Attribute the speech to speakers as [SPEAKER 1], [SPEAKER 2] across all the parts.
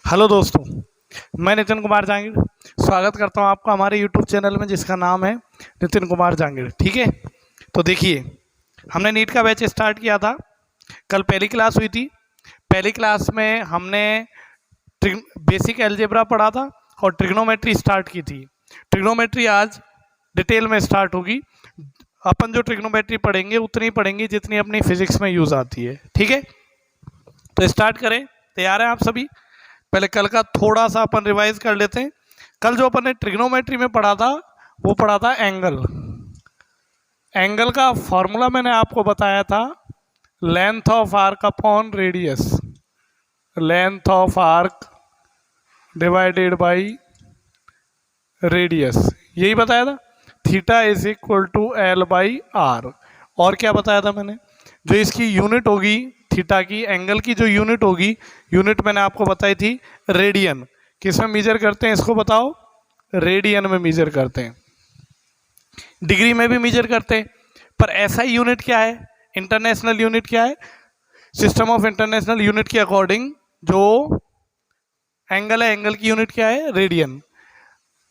[SPEAKER 1] Hello दोस्तों, मैं नितिन कुमार जांगीर स्वागत करता हूं आपका हमारे यूट्यूब चैनल में जिसका नाम है नितिन कुमार जांगीर। ठीक है, तो देखिए, हमने नीट का बैच स्टार्ट किया था। कल पहली क्लास हुई थी। पहली क्लास में हमने बेसिक अलजेब्रा पढ़ा था और ट्रिग्नोमेट्री स्टार्ट की थी। ट्रिग्नोमेट्री आज डिटेल में स्टार्ट होगी। अपन जो ट्रिग्नोमेट्री पढ़ेंगे उतनी पढ़ेंगे जितनी अपनी फिजिक्स में यूज़ आती है। ठीक है, तो स्टार्ट करें। तैयार हैं आप सभी? पहले कल का थोड़ा सा अपन रिवाइज कर लेते हैं। कल जो अपन ने ट्रिग्नोमेट्री में पढ़ा था वो पढ़ा था एंगल। एंगल का फॉर्मूला मैंने आपको बताया था, length of arc upon radius, length of arc divided by radius, यही बताया था। Theta is equal to L by R. और क्या बताया था मैंने? जो इसकी यूनिट होगी थीटा की, एंगल की जो यूनिट होगी, यूनिट मैंने आपको बताई थी रेडियन। किस में मेजर करते हैं इसको बताओ? रेडियन में मेजर करते हैं। डिग्री में भी मेजर करते हैं, पर ऐसा यूनिट क्या है? इंटरनेशनल यूनिट क्या है? सिस्टम ऑफ इंटरनेशनल यूनिट के अकॉर्डिंग जो एंगल है, एंगल की यूनिट क्या है? रेडियन।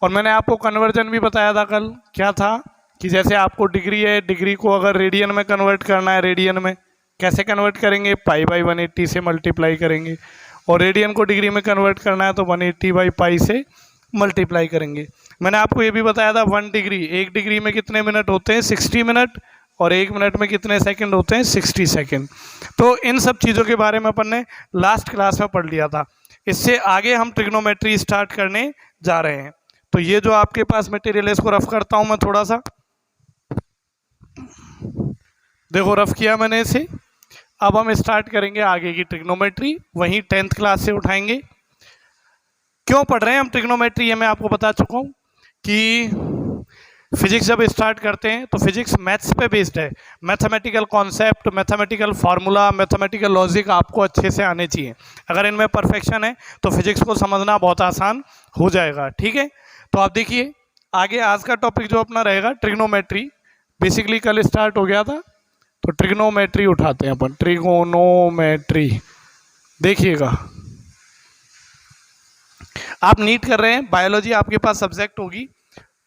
[SPEAKER 1] और मैंने आपको कन्वर्जन भी बताया था कल। क्या था कि जैसे आपको डिग्री है, डिग्री को अगर रेडियन में कन्वर्ट करना है, रेडियन में कैसे कन्वर्ट करेंगे? पाई बाई 180 से मल्टीप्लाई करेंगे। और रेडियन को डिग्री में कन्वर्ट करना है तो 180 बाई पाई से मल्टीप्लाई करेंगे। मैंने आपको ये भी बताया था 1 डिग्री, 1 डिग्री में कितने मिनट होते हैं? 60 मिनट। और 1 मिनट में कितने सेकंड होते हैं? 60 सेकंड। तो इन सब चीज़ों के बारे में अपन ने लास्ट क्लास में पढ़ लिया था। इससे आगे हम ट्रिग्नोमेट्री स्टार्ट करने जा रहे हैं। तो ये जो आपके पास मटेरियल है इसको रफ करता हूं मैं थोड़ा सा। देखो, रफ किया मैंने इसे। अब हम स्टार्ट करेंगे आगे की ट्रिग्नोमेट्री, वहीं 10th क्लास से उठाएंगे। क्यों पढ़ रहे हैं हम ट्रिग्नोमेट्री, ये मैं आपको बता चुका हूं कि फिजिक्स जब स्टार्ट करते हैं तो फिजिक्स मैथ्स पे बेस्ड है। Mathematical concept, mathematical formula, mathematical logic आपको अच्छे से आने चाहिए। अगर इनमें परफेक्शन है तो फिजिक्स को समझना बहुत आसान हो जाएगा। ठीक है, तो आप देखिए आगे आज का टॉपिक जो अपना रहेगा ट्रिग्नोमेट्री। बेसिकली कल स्टार्ट हो गया था, तो ट्रिग्नोमेट्री उठाते हैं अपन। ट्रिगोनोमेट्री देखिएगा, आप नीट कर रहे हैं, बायोलॉजी आपके पास सब्जेक्ट होगी,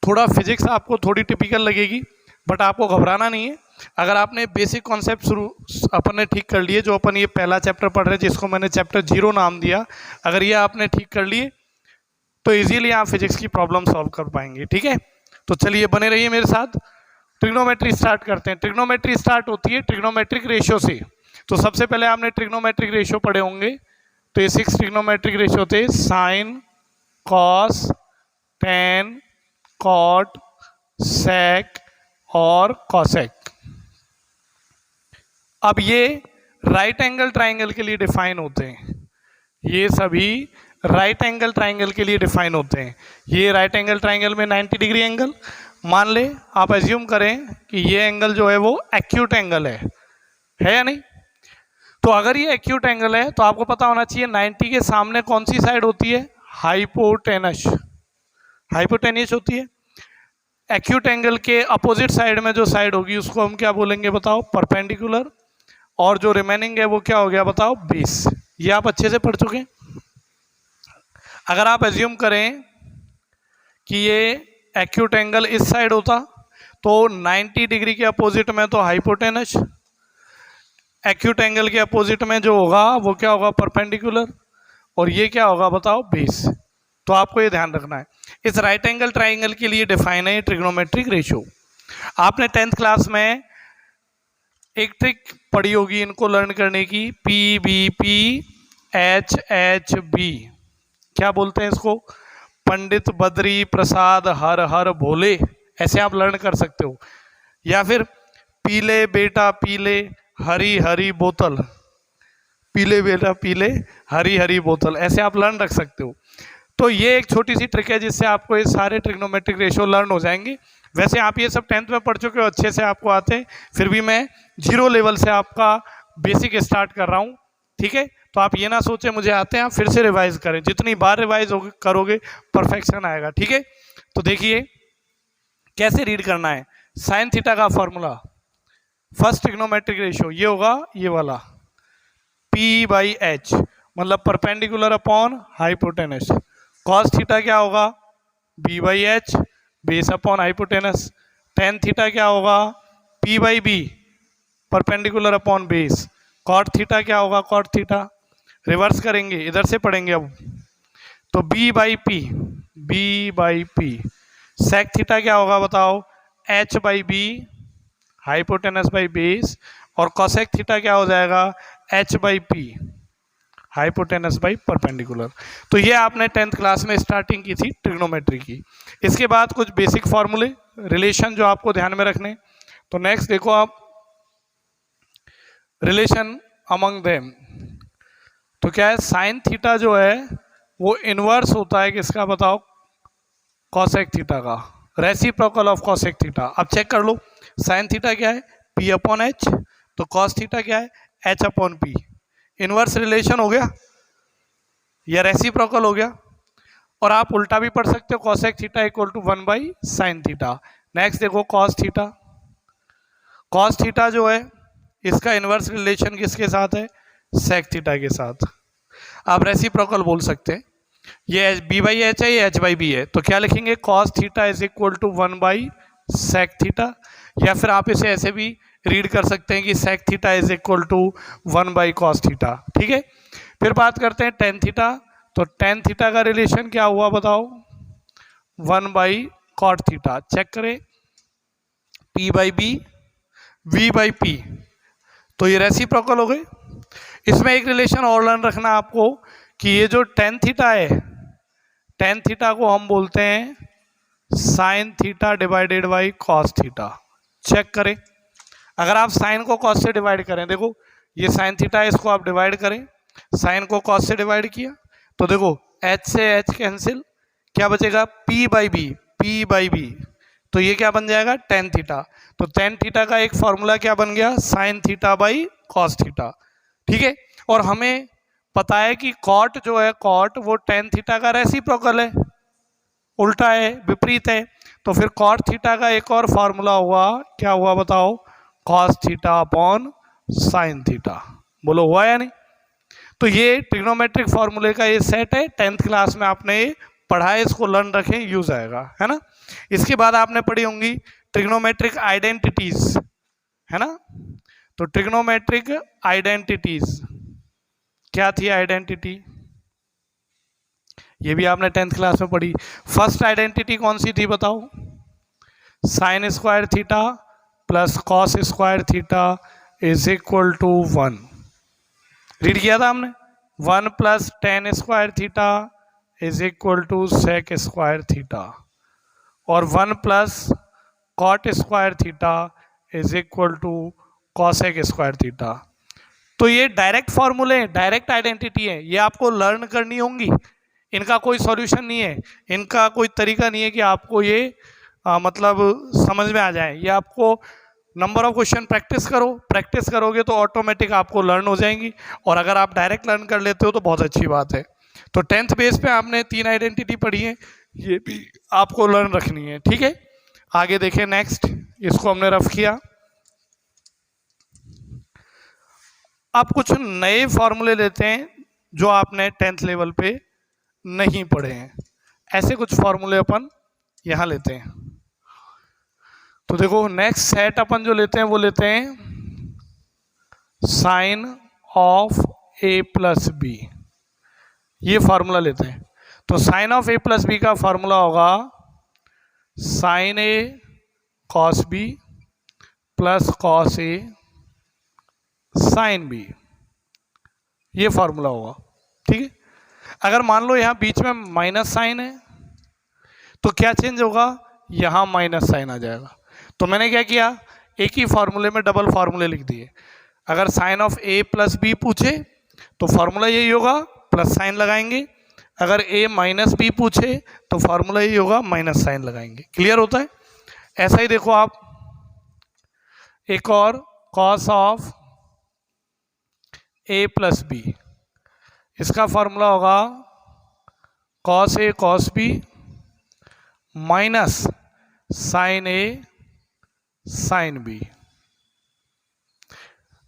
[SPEAKER 1] थोड़ा फिजिक्स आपको थोड़ी टिपिकल लगेगी, बट आपको घबराना नहीं है। अगर आपने बेसिक कॉन्सेप्ट शुरू अपन ने ठीक कर लिए, जो अपन ये पहला चैप्टर पढ़ रहे हैं जिसको मैंने चैप्टर 0 नाम दिया, अगर ये आपने ठीक कर लिए तो इजीली आप फिजिक्स की प्रॉब्लम सॉल्व कर पाएंगे। ठीक है, तो चलिए बने रहिए मेरे साथ। ट्रिग्नोमेट्री स्टार्ट करते हैं। ट्रिग्नोमेट्री स्टार्ट होती है ट्रिग्नोमेट्रिक रेशियो से। तो सबसे पहले आपने ट्रिग्नोमेट्रिक रेशियो पढ़े होंगे, तो ये 6 ट्रिग्नोमेट्रिक रेशियो थे, साइन, कॉस, टेन, कॉट, सेक और कॉसेक। अब ये राइट एंगल ट्राइंगल के लिए डिफाइन होते हैं। ये सभी राइट एंगल ट्राइंगल के लिए डिफाइन होते हैं। ये राइट एंगल ट्राइंगल में 90 डिग्री एंगल मान ले, आप एज्यूम करें कि ये एंगल जो है वो एक्यूट एंगल है या नहीं? तो अगर ये एक्यूट एंगल है तो आपको पता होना चाहिए 90 के सामने कौन सी साइड होती है? हाइपोटेनस, हाइपोटेनियस होती है। एक्यूट एंगल के अपोजिट साइड में जो साइड होगी उसको हम क्या बोलेंगे बताओ? परपेंडिकुलर। और जो रिमेनिंग है वो क्या हो गया बताओ? बेस। ये आप अच्छे से पढ़ चुके हैं। अगर आप एज्यूम करें कि ये एक्यूट एंगल इस साइड होता तो 90 डिग्री के अपोजिट में तो हाइपोटेनस, एक्यूट एंगल के अपोजिट में जो होगा वो क्या होगा? परपेंडिकुलर। और ये क्या होगा बताओ? बेस। तो आपको ये ध्यान रखना है। इस राइट एंगल ट्राइंगल के लिए डिफाइन है ट्रिग्नोमेट्रिक रेशियो। आपने 10th क्लास में एक ट्रिक पढ़ी होगी इनको लर्न करने की, P B P H H B. क्या बोलते हैं इसको? पंडित बद्री प्रसाद हर हर भोले, ऐसे आप लर्न कर सकते हो। या फिर पीले बेटा पीले हरी हरी बोतल, पीले बेटा पीले हरी हरी बोतल, ऐसे आप लर्न रख सकते हो। तो ये एक छोटी सी ट्रिक है जिससे आपको ये सारे ट्रिग्नोमेट्रिक रेशियो लर्न हो जाएंगे। वैसे आप ये सब 10th में पढ़ चुके हो, अच्छे से आपको आते हैं, फिर भी मैं 0 लेवल से आपका बेसिक स्टार्ट कर रहा हूँ। ठीक है, तो आप ये ना सोचें मुझे आते हैं, आप फिर से रिवाइज करें। जितनी बार रिवाइज करोगे परफेक्शन आएगा। ठीक है, तो देखिए कैसे रीड करना है। साइन थीटा का फॉर्मूला, फर्स्ट ट्रिग्नोमेट्रिक रेशियो ये होगा, ये वाला P/H। मतलब perpendicular upon hypotenuse. Cos theta क्या होगा, B by H base upon hypotenuse. Tan theta क्या होगा, P by B perpendicular upon base. Cot theta क्या होगा, कॉट थीटा रिवर्स करेंगे, इधर से पढ़ेंगे अब, तो B by P, B by P. Sec theta क्या होगा बताओ, H by B hypotenuse by base. और कॉसेक थीटा क्या हो जाएगा, H by P hypotenuse by perpendicular. तो ये आपने 10th क्लास में स्टार्टिंग की थी ट्रिग्नोमेट्री की। इसके बाद कुछ बेसिक फॉर्मूले रिलेशन जो आपको ध्यान में रखने। तो नेक्स्ट देखो आप, रिलेशन अमंग देम। तो क्या है, साइन थीटा जो है वो इनवर्स होता है किसका बताओ, कॉसेक थीटा का, रेसिप्रोकल ऑफ कॉसेक थीटा। अब चेक कर लो, साइन थीटा क्या है, पी अपॉन एच, तो कॉस थीटा क्या है, H upon P. Inverse relation हो गया या रेसिप्रोकल हो गया। और आप उल्टा भी पढ़ सकते हो, cosec theta equal to 1 by sine theta. Next देखो कॉस थीटा, कॉस थीटा जो है इसका इनवर्स रिलेशन किसके साथ है, सेक थीटा के साथ। आप रेसिप्रोकल बोल सकते हैं, ये बी बाई एच है, ये एच बाई बी है, तो क्या लिखेंगे, cos theta is equal to 1 by sec theta. या फिर आप इसे ऐसे भी रीड कर सकते हैं कि sec theta is equal to 1 by cos theta. ठीक है, फिर बात करते हैं टेन थीटा। तो टेन थीटा का रिलेशन क्या हुआ बताओ, 1 बाई कॉट थीटा। चेक करें, P by B, V by P, तो ये रेसिप्रोकल हो गए। इसमें एक रिलेशन और लर्न रखना आपको कि ये जो टेन थीटा है, टेन थीटा को हम बोलते हैं sine theta divided by cos theta. Check करें, अगर आप साइन को कॉस से डिवाइड करें, देखो ये साइन थीटा है, इसको आप डिवाइड करें, साइन को कॉस से डिवाइड किया तो देखो एच से एच कैंसिल, क्या बचेगा, P by B, P by B, तो ये क्या बन जाएगा, टेन थीटा। तो टेन थीटा का एक फॉर्मूला क्या बन गया, sine theta by cos theta. ठीक है, और हमें पता है कि कॉट जो है, कॉट वो टेन थीटा का रेसिप्रोकल है, उल्टा है, विपरीत है। तो फिर कॉट थीटा का एक और फॉर्मूला हुआ, क्या हुआ बताओ, cos theta upon sine theta. बोलो हुआ या नहीं। तो ये ट्रिग्नोमेट्रिक फॉर्मूले का ये सेट है, 10th क्लास में आपने ये पढ़ा है, इसको लर्न रखें, यूज आएगा, है ना। इसके बाद आपने पढ़ी होंगी ट्रिग्नोमेट्रिक आइडेंटिटीज, है ना। तो ट्रिग्नोमेट्रिक आइडेंटिटीज क्या थी, आइडेंटिटी ये भी आपने 10th क्लास में पढ़ी। फर्स्ट आइडेंटिटी कौन सी थी बताओ, sine square theta plus cos square theta is equal to 1। Read किया था हमने, 1 plus tan square theta is equal to sec square theta, और 1 plus cot square theta is equal to cosec square theta. तो ये direct फॉर्मूले, direct identity है, ये आपको लर्न करनी होंगी, इनका कोई सॉल्यूशन नहीं है, इनका कोई तरीका नहीं है कि आपको ये मतलब समझ में आ जाए। ये आपको नंबर ऑफ क्वेश्चन प्रैक्टिस करो, प्रैक्टिस करोगे तो ऑटोमेटिक आपको लर्न हो जाएंगी, और अगर आप डायरेक्ट लर्न कर लेते हो तो बहुत अच्छी बात है। तो 10th बेस पे आपने 3 आइडेंटिटी पढ़ी है, ये भी आपको लर्न रखनी है। ठीक है, आगे देखें नेक्स्ट, इसको हमने रफ किया। अब कुछ नए फॉर्मूले लेते हैं जो आपने 10th लेवल पे नहीं पढ़े हैं, ऐसे कुछ फॉर्मूले अपन यहां लेते हैं। तो देखो नेक्स्ट सेट अपन जो लेते हैं वो लेते हैं sine of A plus B, ये फॉर्मूला लेते हैं। तो sine of A plus B का फॉर्मूला होगा sine A cos B plus cos A sine B, ये फॉर्मूला होगा। ठीक है, अगर मान लो यहाँ बीच में माइनस साइन है तो क्या चेंज होगा, यहाँ माइनस साइन आ जाएगा। तो मैंने क्या किया, एक ही फॉर्मूले में डबल फॉर्मूले लिख दिए। अगर sine of A plus B पूछे तो फॉर्मूला यही होगा, प्लस साइन लगाएंगे। अगर ए माइनस बी पूछे तो फॉर्मूला यही होगा, माइनस साइन लगाएंगे। क्लियर होता है। ऐसा ही देखो आप, एक और cos of A plus B, इसका फॉर्मूला होगा cos A cos B minus sine A sine B.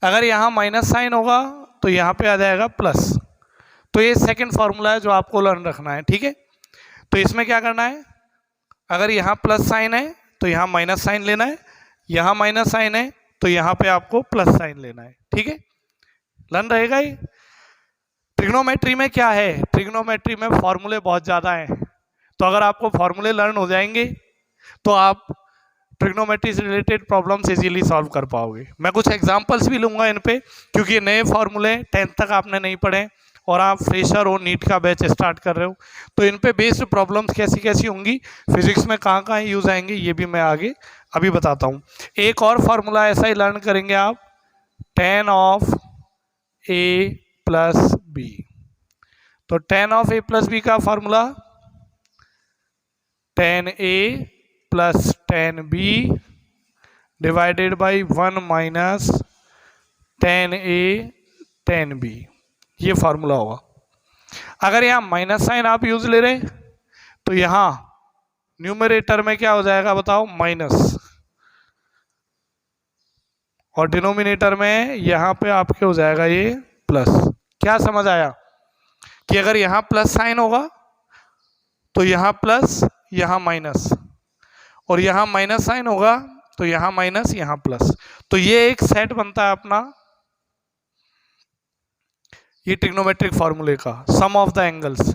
[SPEAKER 1] अगर यहाँ माइनस साइन होगा तो यहाँ पे आ जाएगा प्लस, तो ये सेकंड फॉर्मूला है जो आपको लर्न रखना है, ठीक है। तो इसमें क्या करना है, अगर यहाँ प्लस साइन है तो यहाँ माइनस साइन लेना है, यहाँ माइनस साइन है तो यहाँ पे आपको प्लस साइन लेना है, ठीक है। लर्न रहेगा ये। ट्रिग्नोमेट्री में क्या है, ट्रिग्नोमेट्री में फॉर्मूले बहुत ज़्यादा हैं, तो अगर आपको फॉर्मूले लर्न हो जाएंगे तो आप ट्रिग्नोमेट्री से रिलेटेड प्रॉब्लम्स इजीली सॉल्व कर पाओगे। मैं कुछ एग्जांपल्स भी लूँगा इन पे, क्योंकि ये नए फॉर्मूले 10th तक आपने नहीं पढ़े और आप फ्रेशर हो, नीट का बैच स्टार्ट कर रहे हो, तो इन पे बेस्ड प्रॉब्लम्स कैसी कैसी होंगी, फिजिक्स में कहाँ कहाँ यूज़ आएंगे, ये भी मैं आगे अभी बताता हूँ। एक और फार्मूला ऐसा ही लर्न करेंगे आप, tan of a plus B. तो tan of a plus B का formula tan a plus tan b divided by 1 minus tan a tan b, ये फार्मूला होगा। अगर यहाँ माइनस साइन आप यूज ले रहे तो यहाँ न्यूमरेटर में क्या हो जाएगा बताओ, माइनस, और डिनोमिनेटर में यहाँ पे आपके हो जाएगा ये प्लस। क्या समझ आया कि अगर यहाँ प्लस साइन होगा तो यहाँ प्लस यहाँ माइनस, और यहाँ माइनस साइन होगा तो यहाँ माइनस यहाँ प्लस, तो ये एक सेट बनता है अपना, ये ट्रिग्नोमेट्रिक फार्मूले का सम ऑफ द एंगल्स,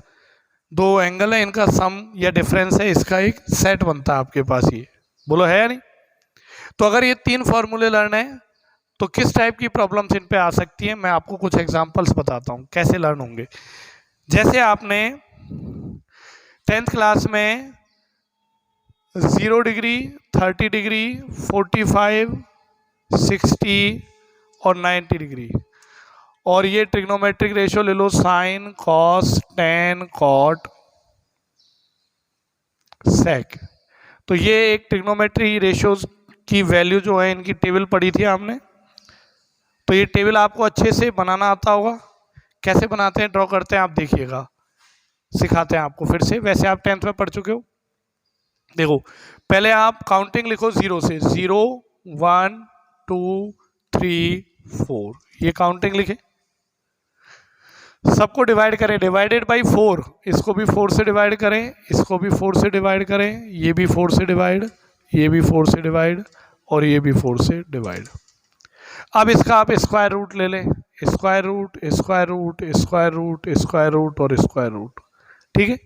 [SPEAKER 1] दो एंगल है इनका सम या डिफरेंस है, इसका एक सेट बनता है आपके पास, ये बोलो है या नहीं। तो अगर ये 3 फार्मूले लर्न है तो किस टाइप की प्रॉब्लम्स इन पे आ सकती है, मैं आपको कुछ एग्जांपल्स बताता हूँ कैसे लर्न होंगे। जैसे आपने 10th क्लास में 0 डिग्री, 30 डिग्री, 45, 60 और 90 डिग्री, और ये ट्रिग्नोमेट्रिक रेशियो ले लो, साइन, कॉस, टेन, कॉट, सेक। तो ये एक ट्रिग्नोमेट्री रेशियोज की वैल्यू जो है इनकी टेबल पढ़ी थी आपने, तो ये टेबल आपको अच्छे से बनाना आता होगा। कैसे बनाते हैं, ड्रॉ करते हैं, आप देखिएगा, सिखाते हैं आपको फिर से, वैसे आप 10th में पढ़ चुके हो। देखो पहले आप काउंटिंग लिखो 0 से, 0 1 2 3 4, ये काउंटिंग लिखे। सबको डिवाइड करें, डिवाइडेड बाई 4, इसको भी 4 से डिवाइड करें, इसको भी 4 से डिवाइड करें, ये भी 4 से डिवाइड, ये भी 4 से डिवाइड, और ये भी 4 से डिवाइड। अब इसका आप स्क्वायर रूट ले लें, square root, square root, square root, square root और स्क्वायर रूट, ठीक है।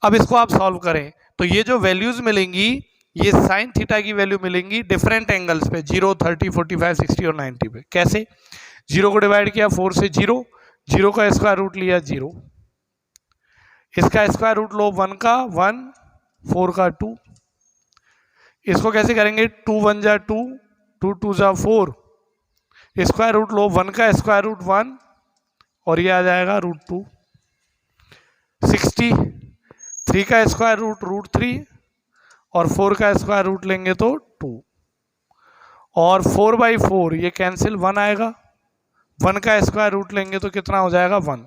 [SPEAKER 1] अब इसको आप सॉल्व करें तो ये जो वैल्यूज मिलेंगी ये साइन थीटा की वैल्यू मिलेंगी डिफरेंट एंगल्स पे, 0, 30, 45, 60 और 90 पे। कैसे, 0 को डिवाइड किया 4 से, 0, 0 का स्क्वायर रूट लिया 0, इसका स्क्वायर रूट लो 1 का 1, 4 का 2, इसको कैसे करेंगे, 2 1 जा 2, 2 2 जा 4, स्क्वायर रूट लो 1 का स्क्वायर रूट 1, और ये आ जाएगा √2, 60, 3 का स्क्वायर रूट 3, और 4 का स्क्वायर रूट लेंगे तो 2, और 4/4 ये कैंसिल, 1 आएगा, 1 का स्क्वायर रूट लेंगे तो कितना हो जाएगा 1।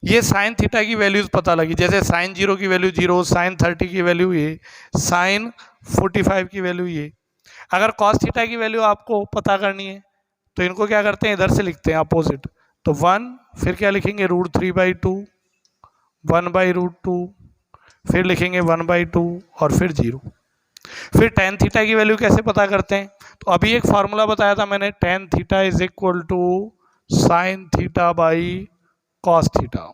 [SPEAKER 1] ये साइन थीटा की वैल्यूज पता लगी, जैसे साइन 0 की वैल्यू 0, साइन 30 की वैल्यू ये, साइन 45 की वैल्यू ये। अगर कॉस थीटा की वैल्यू आपको पता करनी है तो इनको क्या करते हैं, इधर से लिखते हैं अपोजिट, तो 1, फिर क्या लिखेंगे √3/2, 1/√2, फिर लिखेंगे 1/2 और फिर 0। फिर tan थीटा की वैल्यू कैसे पता करते हैं, तो अभी एक फार्मूला बताया था मैंने, tan theta is equal to sine theta by cos theta.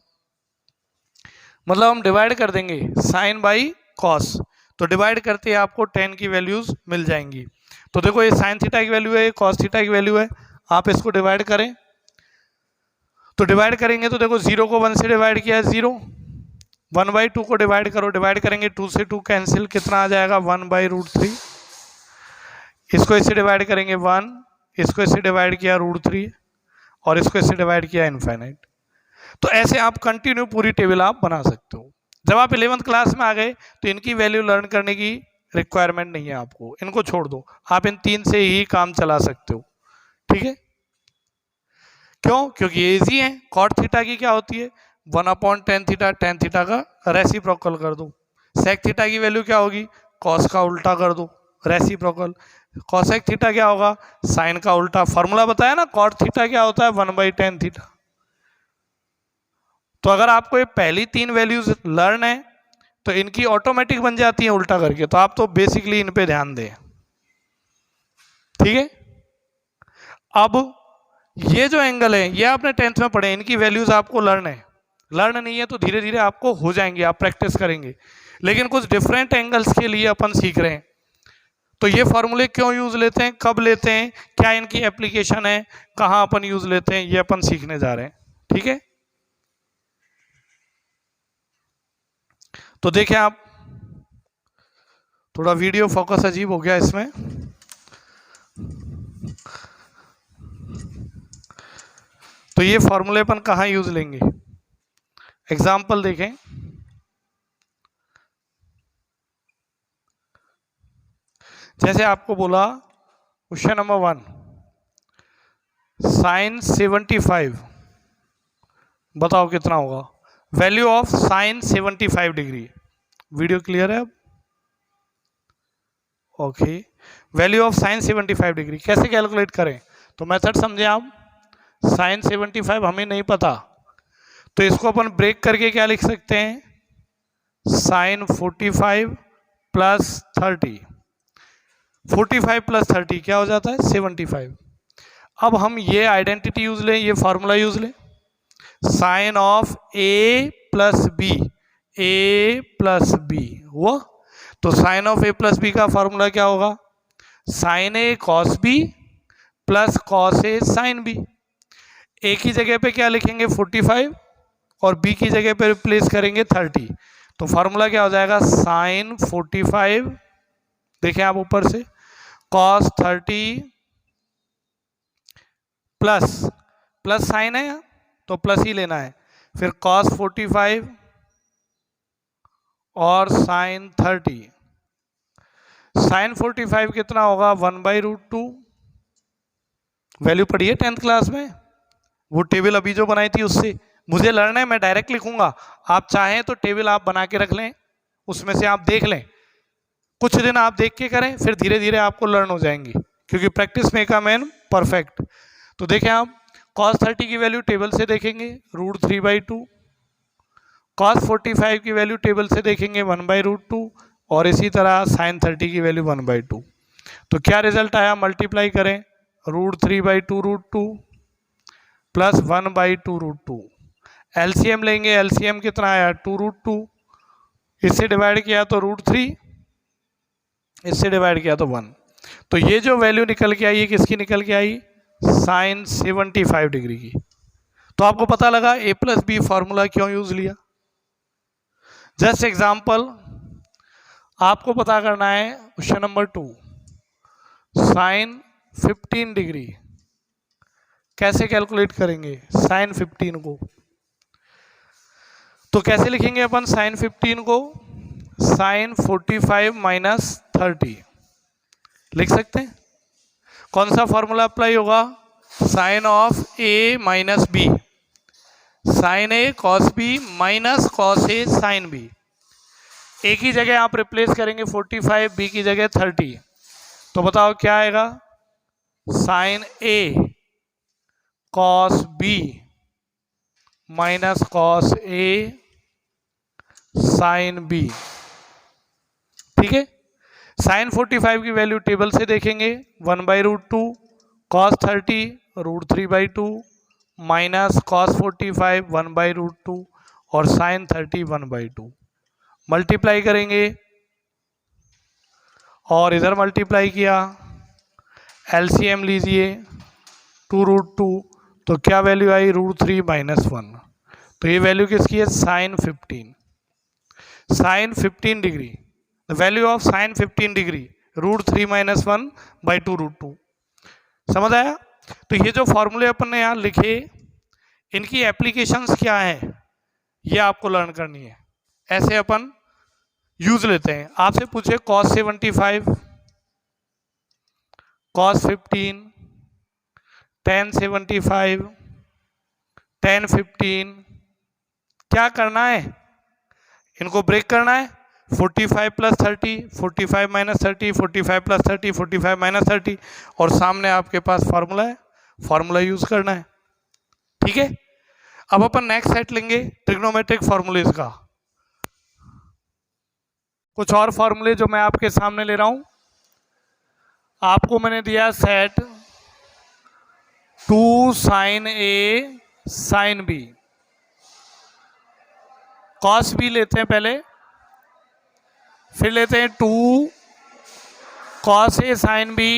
[SPEAKER 1] मतलब हम डिवाइड कर देंगे साइन बाई कॉस, तो डिवाइड करते ही आपको tan की वैल्यूज मिल जाएंगी। तो देखो ये साइन थीटा की वैल्यू है, ये कॉस थीटा की वैल्यू है, आप इसको डिवाइड करें, तो डिवाइड करेंगे तो देखो 0 को 1 से डिवाइड किया है 0, 1/2 को डिवाइड करो, डिवाइड करेंगे 2 से 2 कैंसिल, कितना आ जाएगा 1/√3, इसको इससे डिवाइड करेंगे 1, इसको इससे डिवाइड किया √3, और इसको इससे डिवाइड किया इनफाइनाइट। तो ऐसे आप कंटिन्यू पूरी टेबल आप बना सकते हो। जब आप 11th क्लास में आ गए तो इनकी वैल्यू लर्न करने की रिक्वायरमेंट नहीं है आपको, इनको छोड़ दो, आप इन 3 से ही काम चला सकते हो, ठीक है। क्यों, क्योंकि ये इजी है। कॉट थीटा की क्या होती है, 1/tan थीटा, tan थीटा का रेसिप्रोकल कर दो। सेक थीटा की वैल्यू क्या होगी, कॉस का उल्टा कर दो, रेसिप्रोकल। कॉसेक थीटा क्या होगा, साइन का उल्टा। फॉर्मूला बताया ना, कॉट थीटा क्या होता है 1/tan थीटा। तो अगर आपको ये पहली 3 वैल्यूज लर्न है तो इनकी ऑटोमेटिक बन जाती है उल्टा करके, तो आप तो बेसिकली इन पे ध्यान दें। ठीक है, अब ये जो एंगल है ये आपने 10th में पढ़े, इनकी वैल्यूज आपको लर्न है। लर्न नहीं है तो धीरे धीरे आपको हो जाएंगे, आप प्रैक्टिस करेंगे। लेकिन कुछ डिफरेंट एंगल्स के लिए अपन सीख रहे हैं, तो ये फॉर्मूले क्यों यूज लेते हैं, कब लेते हैं, क्या इनकी एप्लीकेशन है, कहाँ अपन यूज लेते हैं, ये अपन सीखने जा रहे हैं। ठीक है, तो देखें आप, थोड़ा वीडियो फोकस अजीब हो गया इसमें। तो ये फॉर्मूले अपन कहाँ यूज लेंगे, एग्जाम्पल देखें। जैसे आपको बोला क्वेश्चन नंबर 1, साइन 75, बताओ कितना होगा, value of sign 75 degree. Video clear है अब? Okay, value of sign 75 degree कैसे कैलकुलेट करें, तो मेथड समझे आप। साइन 75 हमें नहीं पता, तो इसको अपन ब्रेक करके क्या लिख सकते हैं, साइन 45 प्लस 30, 45 प्लस 30 क्या हो जाता है 75। अब हम ये आइडेंटिटी यूज लें, ये फॉर्मूला यूज लें, sine of A plus B, A plus B हुआ। तो sine of A plus B का फॉर्मूला क्या होगा, sine A cos B plus cos A sine B. A की जगह पे क्या लिखेंगे 45 और बी की जगह पे रिप्लेस करेंगे 30, तो फॉर्मूला क्या हो जाएगा, साइन 45, देखें आप ऊपर से, कॉस 30 प्लस, प्लस साइन है तो प्लस ही लेना है, फिर कॉस 45 और साइन 30। साइन 45 कितना होगा 1/√2, वैल्यू पढ़ी है 10th क्लास में, वो टेबल अभी जो बनाई थी उससे। मुझे लर्न है, मैं डायरेक्ट लिखूंगा, आप चाहें तो टेबल आप बना के रख लें, उसमें से आप देख लें, कुछ दिन आप देख के करें, फिर धीरे धीरे आपको लर्न हो जाएंगी, क्योंकि practice make a man perfect. तो देखें आप, cos 30 की वैल्यू टेबल से देखेंगे √3/2, cos 45 की वैल्यू टेबल से देखेंगे 1/√2, और इसी तरह sin 30 की वैल्यू 1/2। तो क्या रिजल्ट आया, मल्टीप्लाई करें, √3/2√2 प्लस 1/2√2, एलसीएम लेंगे, एलसीएम कितना आया 2√2, इससे डिवाइड किया तो √3, इससे डिवाइड किया तो 1। तो ये जो वैल्यू निकल के आई ये किसकी निकल के आई, साइन 75 डिग्री की। तो आपको पता लगा ए प्लस बी फॉर्मूला क्यों यूज लिया। जस्ट एग्जाम्पल, आपको पता करना है क्वेश्चन नंबर 2, साइन 15 डिग्री कैसे कैलकुलेट करेंगे, साइन 15 को तो कैसे लिखेंगे अपन, साइन 15 को साइन 45 माइनस 30 लिख सकते हैं। कौन सा फॉर्मूला अप्लाई होगा, sine of A minus B, sine A cos B minus cos A sine B. A की जगह आप रिप्लेस करेंगे 45, बी की जगह 30, तो बताओ क्या आएगा, sign A cos B minus cos A sine B. ठीक है, साइन 45 की वैल्यू टेबल से देखेंगे 1/√2, cos 30 √3/2 माइनस cos 45 1/√2 और साइन 30 1/2। मल्टीप्लाई करेंगे और इधर मल्टीप्लाई किया, एलसीएम लीजिए 2√2, तो क्या वैल्यू आई √3 - 1। तो ये वैल्यू किसकी है, sine 15, sine 15 degree, the value of sine 15 degree √3 - 1/2√2। समझ आया। तो ये जो फॉर्मूले अपन ने यहाँ लिखे, इनकी एप्लीकेशंस क्या है ये आपको लर्न करनी है। ऐसे अपन यूज लेते हैं, आपसे पूछे cos 75, cos 15, tan 75, tan 15, क्या करना है, इनको ब्रेक करना है, 45 प्लस 30, 45 माइनस 30, 45 प्लस 30, 45 माइनस 30, और सामने आपके पास फॉर्मूला है, फॉर्मूला यूज करना है। ठीक है, अब अपन नेक्स्ट सेट लेंगे ट्रिग्नोमेट्रिक फॉर्मूलेज का। कुछ और फॉर्मूले जो मैं आपके सामने ले रहा हूं। आपको मैंने दिया set 2 sin A sin B, cos B लेते हैं पहले, फिर लेते हैं 2 cos A sin B,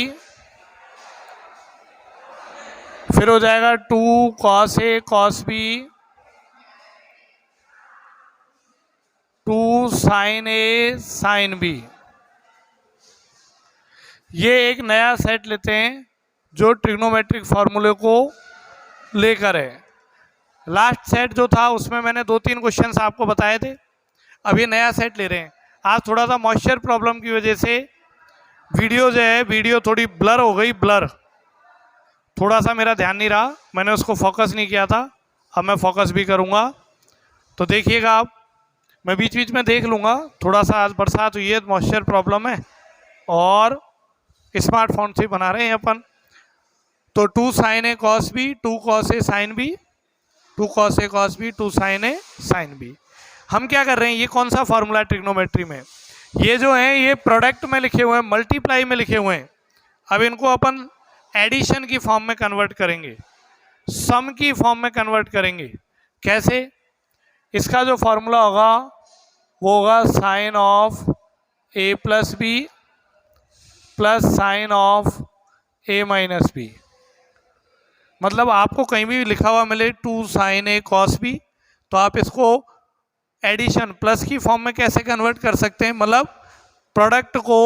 [SPEAKER 1] फिर हो जाएगा 2 cos A cos B, 2 sin A sin B। ये एक नया सेट लेते हैं जो ट्रिग्नोमेट्रिक फॉर्मूले को लेकर है। लास्ट सेट जो था उसमें मैंने 2-3 क्वेश्चंस आपको बताए थे। अब ये नया सेट ले रहे हैं। आज थोड़ा सा मॉइस्चर प्रॉब्लम की वजह से वीडियो जो है वीडियो थोड़ी ब्लर हो गई, ब्लर थोड़ा सा मेरा ध्यान नहीं रहा, मैंने उसको फोकस नहीं किया था। अब मैं फोकस भी करूँगा तो देखिएगा आप, मैं बीच बीच में देख लूँगा। थोड़ा सा आज बरसात हुई है, मॉइस्चर प्रॉब्लम है और स्मार्टफोन से बना रहे हैं अपन। तो 2 sin A cos B, 2 cos A sin B, 2 cos A cos B, 2 sin A sin B। हम क्या कर रहे हैं, ये कौन सा फॉर्मूला है ट्रिग्नोमेट्री में, ये जो है ये प्रोडक्ट में लिखे हुए हैं, मल्टीप्लाई में लिखे हुए हैं। अब इनको अपन एडिशन की फॉर्म में कन्वर्ट करेंगे, सम की फॉर्म में कन्वर्ट करेंगे। कैसे? इसका जो फॉर्मूला होगा वो होगा sine of A plus B plus sine of A minus B. मतलब आपको कहीं भी लिखा हुआ मिले 2 sin A cos B, तो आप इसको एडिशन प्लस की फॉर्म में कैसे कन्वर्ट कर सकते हैं, मतलब प्रोडक्ट को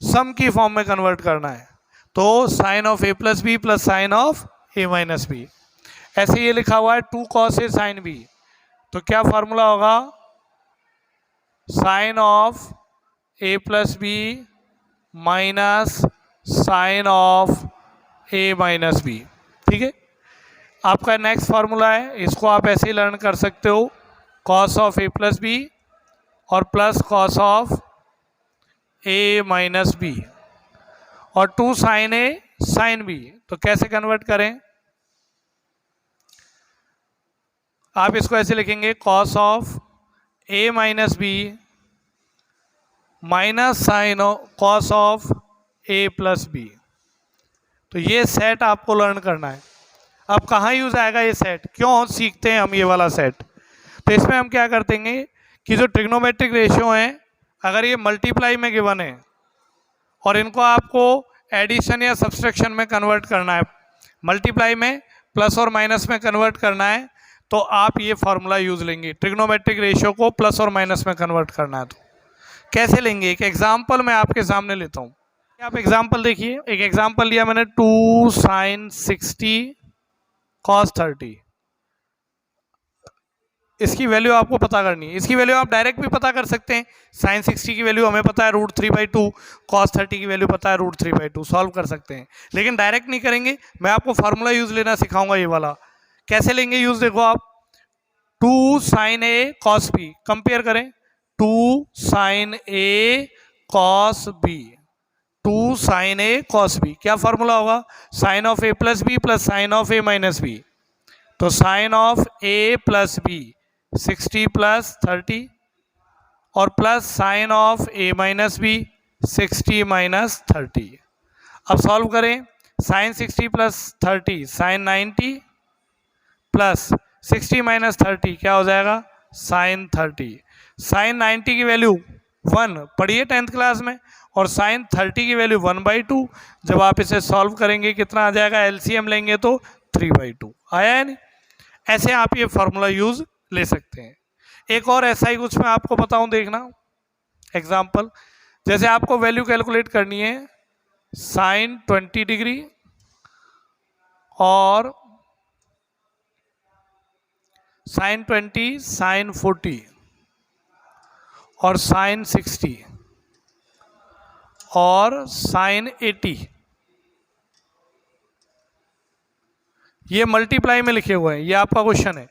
[SPEAKER 1] सम की फॉर्म में कन्वर्ट करना है। तो sine of A plus B plus sine of A minus B. ऐसे ये लिखा हुआ है 2 cos A sin B, तो क्या फार्मूला होगा, sine of A plus B minus sine of A minus B. ठीक है, आपका नेक्स्ट फार्मूला है, इसको आप ऐसे ही लर्न कर सकते हो, cos of A plus B और plus cos of A minus B और 2 sin A sin B। तो कैसे कन्वर्ट करें, आप इसको ऐसे लिखेंगे, cos of A minus B minus sine cos of A plus B. तो ये सेट आपको लर्न करना है। अब कहाँ यूज आएगा ये सेट, क्यों सीखते हैं हम ये वाला सेट, तो इसमें हम क्या करते हैं कि जो ट्रिग्नोमेट्रिक रेशियो हैं, अगर ये मल्टीप्लाई में गिवन है और इनको आपको एडिशन या सब्सट्रैक्शन में कन्वर्ट करना है, मल्टीप्लाई में प्लस और माइनस में कन्वर्ट करना है, तो आप ये फार्मूला यूज लेंगे। ट्रिग्नोमेट्रिक रेशियो को प्लस और माइनस में कन्वर्ट करना है तो कैसे लेंगे, एक एग्जाम्पल मैं आपके सामने लेता हूँ। आप एग्जाम्पल देखिए, एक एग्जाम्पल लिया मैंने 2 sin 60 cos 30। इसकी वैल्यू आपको पता करनी है। इसकी वैल्यू आप डायरेक्ट भी पता कर सकते हैं। साइन 60 की वैल्यू हमें पता है √3/2, cos 30 की वैल्यू पता है √3/2, सॉल्व कर सकते हैं। लेकिन डायरेक्ट नहीं करेंगे, मैं आपको फार्मूला यूज लेना सिखाऊंगा। ये वाला कैसे लेंगे यूज, देखो आप 2 sin A cos B, compare करें 2 sin A cos B, 2 sin A cos B, क्या फार्मूला होगा, sine of A plus B plus sine of A minus B. तो sine of A plus B 60 plus 30 और plus sine of A minus B 60 minus 30। अब solve करें, sine 60 plus 30 sine 90 plus 60 minus 30 क्या हो जाएगा, sign 30। Sine 90 की value 1 पढ़िए 10th class में, और साइन 30 की वैल्यू 1/2। जब आप इसे सॉल्व करेंगे कितना आ जाएगा, एलसीएम लेंगे तो 3/2 आया है नहीं। ऐसे आप ये फार्मूला यूज ले सकते हैं। एक और ऐसा ही कुछ मैं आपको बताऊं, देखना एग्जाम्पल। जैसे आपको वैल्यू कैलकुलेट करनी है साइन 20 डिग्री और साइन 20, साइन 40 और साइन 60 और साइन 80, ये मल्टीप्लाई में लिखे हुए हैं। ये आपका क्वेश्चन है,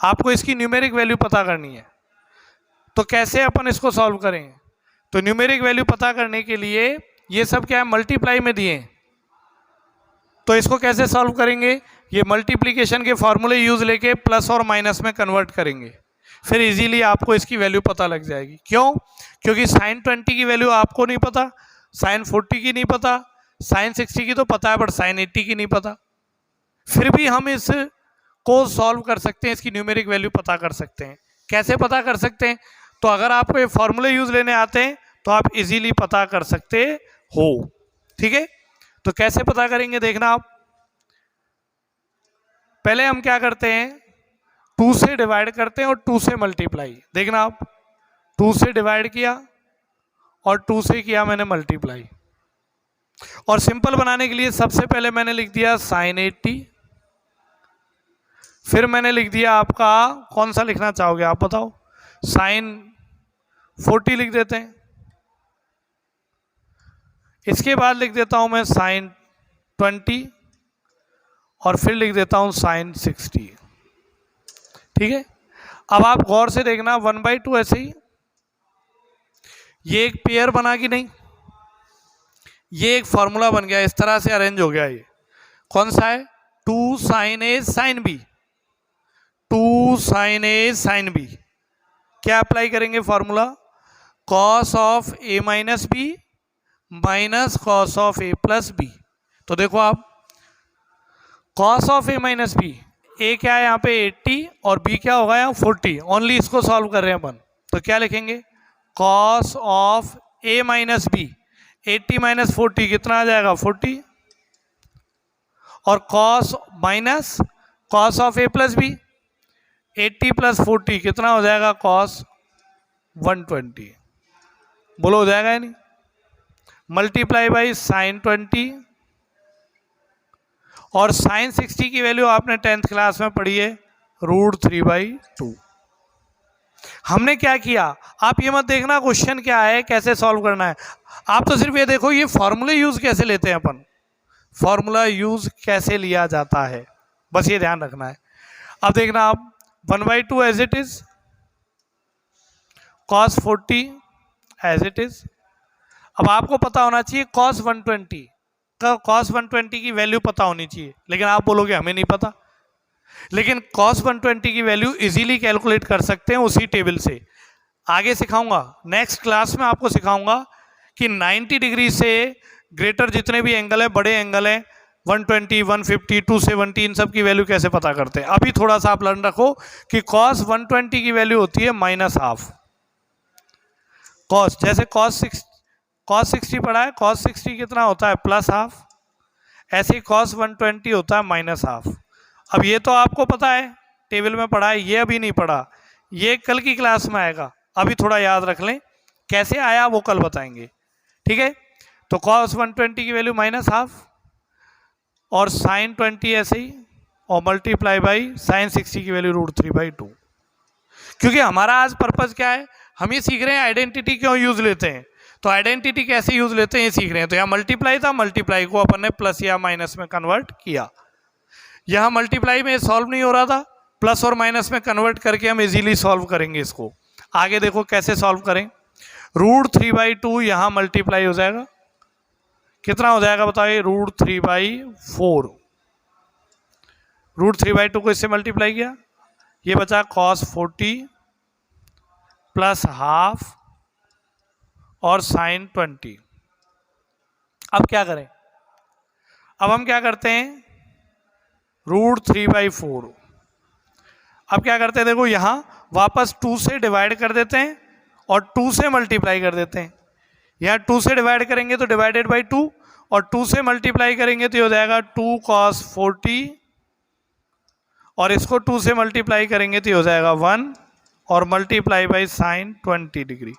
[SPEAKER 1] आपको इसकी न्यूमेरिक वैल्यू पता करनी है। तो कैसे अपन इसको सॉल्व करेंगे, तो न्यूमेरिक वैल्यू पता करने के लिए ये सब क्या है, मल्टीप्लाई में दिए हैं। तो इसको कैसे सॉल्व करेंगे, ये मल्टीप्लिकेशन के फॉर्मूले यूज लेके प्लस और माइनस में कन्वर्ट करेंगे, फिर इजीली आपको इसकी वैल्यू पता लग जाएगी। क्यों? क्योंकि साइन 20 की वैल्यू आपको नहीं पता, साइन 40 की नहीं पता, साइन 60 की तो पता है बट साइन 80 की नहीं पता। फिर भी हम इस को सॉल्व कर सकते हैं, इसकी न्यूमेरिक वैल्यू पता कर सकते हैं। कैसे पता कर सकते हैं? तो अगर आपको ये फॉर्मूले यूज लेने आते हैं तो आप इजीली पता कर सकते हो। ठीक है, तो कैसे पता करेंगे देखना आप। पहले हम क्या करते हैं, 2 से डिवाइड करते हैं और 2 से मल्टीप्लाई। देखना आप, 2 से डिवाइड किया और 2 से किया मैंने मल्टीप्लाई। और सिंपल बनाने के लिए सबसे पहले मैंने लिख दिया साइन 80, फिर मैंने लिख दिया आपका, कौन सा लिखना चाहोगे आप बताओ, साइन 40 लिख देते हैं। इसके बाद लिख देता हूं मैं साइन 20 और फिर लिख देता हूं साइन 60। ठीक है, अब आप गौर से देखना 1/2 ऐसे ही, ये एक पेयर बना कि नहीं, ये एक फॉर्मूला बन गया, इस तरह से अरेंज हो गया। ये कौन सा है, 2 sine A sine B, 2 sine A sine B. क्या अप्लाई करेंगे formula, cos of A minus B minus cos of A plus B. तो देखो आप, cos of A minus B, A क्या है यहाँ पे 80 और बी क्या होगा यहाँ 40, ओनली इसको सॉल्व कर रहे हैं अपन। तो क्या लिखेंगे, cos of A minus B, 80 minus 40 कितना आ जाएगा 40, और cos minus cos of A plus B, 80 plus 40 कितना हो जाएगा कॉस 120। बोलो हो जाएगा या नहीं, मल्टीप्लाई बाई साइन 20, और साइन 60 की वैल्यू आपने 10th क्लास में पढ़ी है √3/2। हमने क्या किया, आप ये मत देखना क्वेश्चन क्या है कैसे सॉल्व करना है, आप तो सिर्फ ये देखो ये फॉर्मूले यूज कैसे लेते हैं अपन, फॉर्मूला यूज कैसे लिया जाता है, बस ये ध्यान रखना है। अब देखना आप 1/2 as it is, cos 40 as it is. अब आपको पता होना चाहिए cos 120 का, cos 120 की वैल्यू पता होनी चाहिए, लेकिन आप बोलोगे हमें नहीं पता। लेकिन cos 120 की वैल्यू इजीली कैलकुलेट कर सकते हैं उसी टेबल से। आगे सिखाऊंगा, नेक्स्ट क्लास में आपको सिखाऊंगा कि 90 डिग्री से ग्रेटर जितने भी एंगल है, बड़े एंगल हैं, 120, 150, 270, इन सब की वैल्यू कैसे पता करते हैं। अभी थोड़ा सा आप लर्न रखो कि cos 120 की वैल्यू होती है -1/2। cos, जैसे cos 60 पढ़ा है, cos 60 कितना होता है +1/2, ऐसे ही cos 120 होता है -1/2। अब ये तो आपको पता है, टेबल में पढ़ा है, ये अभी नहीं पढ़ा, ये कल की क्लास में आएगा, अभी थोड़ा याद रख लें, कैसे आया वो कल बताएंगे। ठीक है, तो cos 120 की वैल्यू -1/2 और साइन 20 ऐसे ही, और मल्टीप्लाई बाई साइन 60 की वैल्यू √3/2। क्योंकि हमारा आज पर्पज क्या है, हम ये सीख रहे हैं आइडेंटिटी क्यों यूज लेते हैं, तो आइडेंटिटी कैसे यूज लेते हैं ये सीख रहे हैं। तो यहाँ मल्टीप्लाई था, मल्टीप्लाई को अपन ने प्लस या माइनस में कन्वर्ट किया। यहाँ मल्टीप्लाई में सॉल्व नहीं हो रहा था, प्लस और माइनस में कन्वर्ट करके हम इजीली सॉल्व करेंगे इसको। आगे देखो कैसे सॉल्व करें, √3/2 यहाँ मल्टीप्लाई हो जाएगा, कितना हो जाएगा बताइए, √3/4। √3/2 को इससे मल्टीप्लाई किया, ये बचा cos 40 +1/2 और साइन 20। अब क्या करें, अब हम क्या करते हैं, √3/4। अब क्या करते हैं, देखो यहाँ वापस 2 से डिवाइड कर देते हैं और 2 से मल्टीप्लाई कर देते हैं। यहाँ 2 से डिवाइड करेंगे तो डिवाइडेड बाई 2, और 2 से मल्टीप्लाई करेंगे तो ये हो जाएगा 2 cos 40, और इसको 2 से मल्टीप्लाई करेंगे तो ये हो जाएगा 1, और मल्टीप्लाई बाई साइन 20 डिग्री।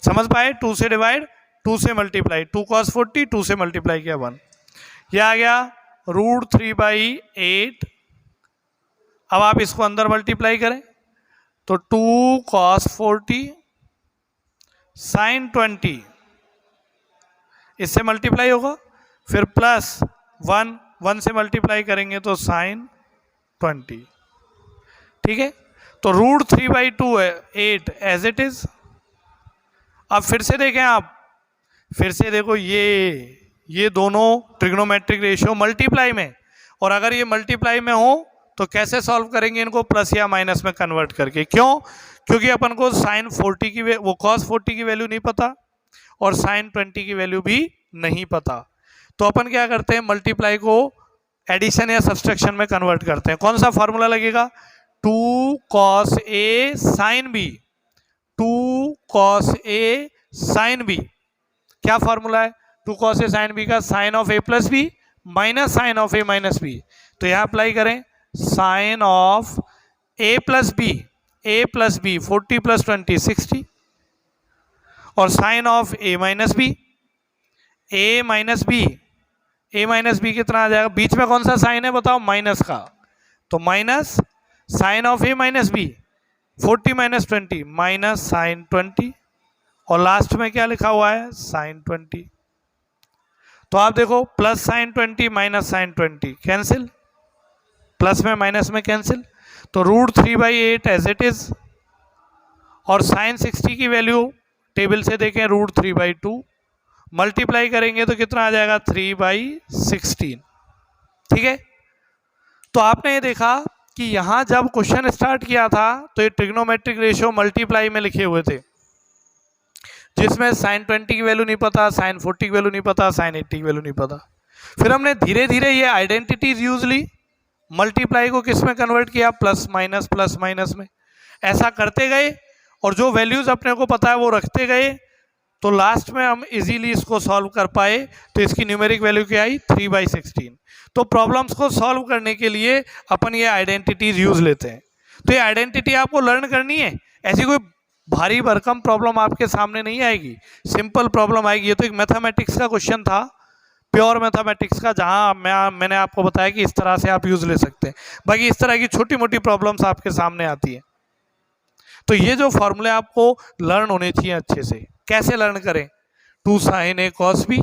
[SPEAKER 1] समझ पाए, 2 से डिवाइड, 2 से मल्टीप्लाई, 2 cos 40, 2 से मल्टीप्लाई किया 1, यह आ गया √3/8। अब आप इसको अंदर मल्टीप्लाई करें तो 2 cos 40 साइन 20, इससे मल्टीप्लाई होगा, फिर प्लस 1 से मल्टीप्लाई करेंगे तो साइन 20। ठीक है, तो √3/2 है 8 एज इट इज। अब फिर से देखें आप, फिर से देखो ये दोनों ट्रिग्नोमेट्रिक रेशियो मल्टीप्लाई में, और अगर ये मल्टीप्लाई में हो तो कैसे सॉल्व करेंगे इनको, प्लस या माइनस में कन्वर्ट करके। क्यों? क्योंकि अपन को साइन 40 की वो कॉस 40 की वैल्यू नहीं पता और साइन 20 की वैल्यू भी नहीं पता। तो अपन क्या करते हैं, मल्टीप्लाई को एडिशन या सब्सट्रैक्शन में कन्वर्ट करते हैं। कौन सा फॉर्मूला लगेगा, 2 cos A sin B, 2 cos A sin B। क्या फॉर्मूला है 2 cos A sin B का, sine of A plus B minus sine of A minus B. तो यहां अप्लाई करें, sine of A plus B, A plus B 40 plus 20 60, और sine of A minus B, A minus B, A minus B कितना आ जाएगा, बीच में कौन सा साइन है बताओ, माइनस का, तो minus sine of A minus B 40 minus 20 minus sine 20, और लास्ट में क्या लिखा हुआ है, साइन 20। तो आप देखो plus sine 20 minus sine 20 cancel, plus में माइनस में कैंसिल, तो √3/8 एज इट इज, और साइन 60 की वैल्यू टेबल से देखें √3/2, मल्टीप्लाई करेंगे तो कितना आ जाएगा 3/16। ठीक है, तो आपने ये देखा कि यहां जब क्वेश्चन स्टार्ट किया था तो ये ट्रिग्नोमेट्रिक रेशियो मल्टीप्लाई में लिखे हुए थे, जिसमें साइन 20 की वैल्यू नहीं पता, साइन 40 की वैल्यू नहीं पता, साइन 80 की वैल्यू नहीं पता। फिर हमने धीरे धीरे ये आइडेंटिटीज यूज ली, मल्टीप्लाई को किस में कन्वर्ट किया, प्लस माइनस में। ऐसा करते गए और जो वैल्यूज अपने को पता है वो रखते गए, तो लास्ट में हम इजीली इसको सॉल्व कर पाए। तो इसकी न्यूमेरिक वैल्यू क्या आई, 3/16। तो प्रॉब्लम्स को सॉल्व करने के लिए अपन ये आइडेंटिटीज यूज लेते हैं। तो ये आइडेंटिटी आपको लर्न करनी है, ऐसी कोई भारी भरकम प्रॉब्लम आपके सामने नहीं आएगी, सिंपल प्रॉब्लम आएगी। ये तो एक मैथमेटिक्स का क्वेश्चन था, प्योर मैथमेटिक्स का, जहां मैंने आपको बताया कि इस तरह से आप यूज ले सकते हैं। बाकी इस तरह की छोटी मोटी प्रॉब्लम्स आपके सामने आती है। तो ये जो फॉर्मूले आपको लर्न होने चाहिए अच्छे से। कैसे लर्न करें, 2 sin A cos B,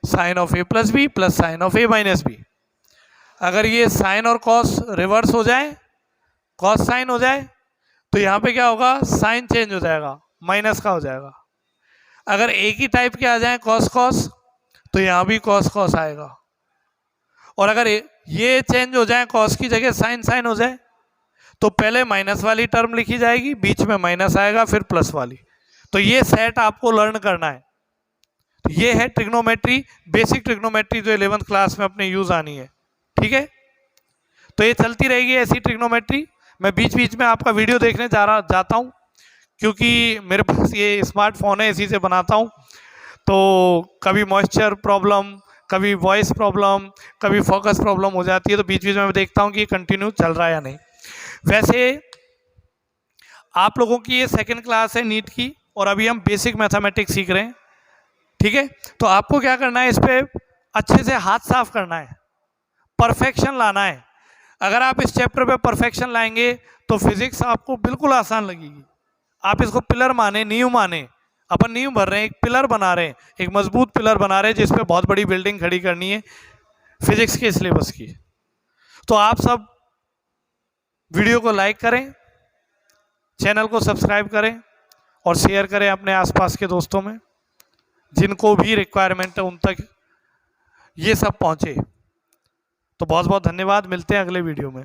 [SPEAKER 1] sine of A plus B plus sine of A minus B. अगर ये साइन और कॉस रिवर्स हो जाए, कॉस साइन हो जाए, तो यहाँ पे क्या होगा, साइन चेंज हो जाएगा, माइनस का हो जाएगा। अगर एक ही टाइप के आ जाए कॉस कॉस, तो यहाँ भी कॉस कॉस आएगा। और अगर ये चेंज हो जाए, कॉस की जगह साइन साइन हो जाए, तो पहले माइनस वाली टर्म लिखी जाएगी, बीच में माइनस आएगा, फिर प्लस वाली। तो ये सेट आपको लर्न करना है। तो ये है ट्रिग्नोमेट्री, बेसिक ट्रिग्नोमेट्री जो 11th क्लास में अपने यूज आनी है। ठीक है, तो ये चलती रहेगी ऐसी ट्रिग्नोमेट्री। मैं बीच बीच में आपका वीडियो देखने जाता हूँ, क्योंकि मेरे पास ये स्मार्टफोन है, इसी से बनाता हूँ। तो कभी मॉइस्चर प्रॉब्लम, कभी वॉइस प्रॉब्लम, कभी फोकस प्रॉब्लम हो जाती है, तो बीच बीच में मैं देखता हूँ कि ये कंटिन्यू चल रहा है या नहीं। वैसे आप लोगों की ये 2nd क्लास है नीट की, और अभी हम बेसिक मैथमेटिक्स सीख रहे हैं। ठीक है, तो आपको क्या करना है, इस पे अच्छे से हाथ साफ करना है, परफेक्शन लाना है। अगर आप इस चैप्टर पे परफेक्शन लाएंगे तो फिजिक्स आपको बिल्कुल आसान लगेगी। आप इसको पिलर माने, नींव माने, अपन नींव भर रहे हैं, एक पिलर बना रहे हैं, एक मजबूत पिलर बना रहे हैं जिस पे बहुत बड़ी बिल्डिंग खड़ी करनी है फिजिक्स के सिलेबस की। तो आप सब वीडियो को लाइक करें, चैनल को सब्सक्राइब करें और शेयर करें अपने आसपास के दोस्तों में, जिनको भी रिक्वायरमेंट है उन तक ये सब पहुंचे। तो बहुत बहुत धन्यवाद, मिलते हैं अगले वीडियो में।